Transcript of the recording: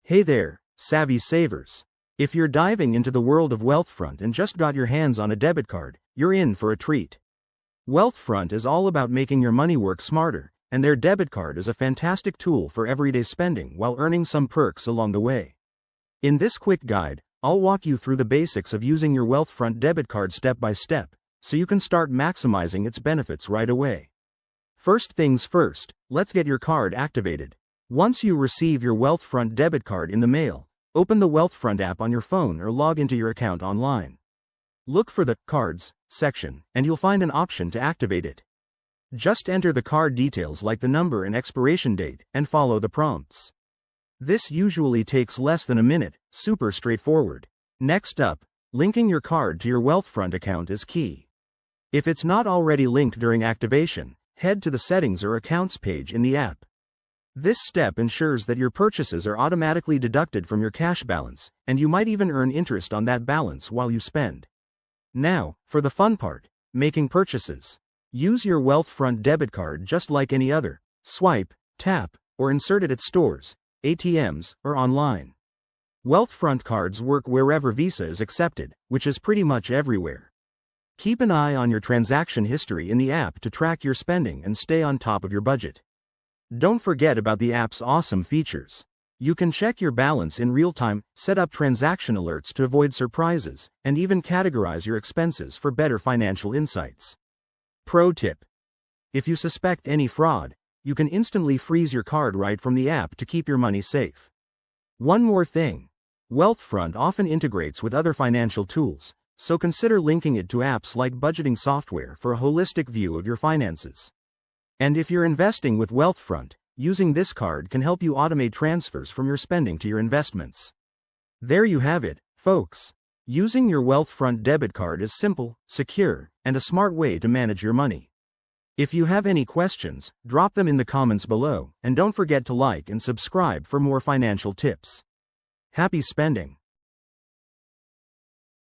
Hey there, savvy savers. If you're diving into the world of Wealthfront and just got your hands on a debit card, you're in for a treat. Wealthfront is all about making your money work smarter, and their debit card is a fantastic tool for everyday spending while earning some perks along the way. In this quick guide, I'll walk you through the basics of using your Wealthfront debit card step by step, so you can start maximizing its benefits right away. First things first, let's get your card activated. Once you receive your Wealthfront debit card in the mail, open the Wealthfront app on your phone or log into your account online. Look for the Cards section, and you'll find an option to activate it. Just enter the card details like the number and expiration date, and follow the prompts. This usually takes less than a minute, super straightforward. Next up, linking your card to your Wealthfront account is key. If it's not already linked during activation, head to the Settings or Accounts page in the app. This step ensures that your purchases are automatically deducted from your cash balance, and you might even earn interest on that balance while you spend. Now, for the fun part, making purchases. Use your Wealthfront debit card just like any other. Swipe, tap, or insert it at stores, ATMs, or online. Wealthfront cards work wherever Visa is accepted, which is pretty much everywhere. Keep an eye on your transaction history in the app to track your spending and stay on top of your budget. Don't forget about the app's awesome features. You can check your balance in real time, set up transaction alerts to avoid surprises, and even categorize your expenses for better financial insights. Pro tip: if you suspect any fraud, you can instantly freeze your card right from the app to keep your money safe. One more thing: Wealthfront often integrates with other financial tools, so consider linking it to apps like budgeting software for a holistic view of your finances. And if you're investing with Wealthfront, using this card can help you automate transfers from your spending to your investments. There you have it, folks. Using your Wealthfront debit card is simple, secure, and a smart way to manage your money. If you have any questions, drop them in the comments below, and don't forget to like and subscribe for more financial tips. Happy spending!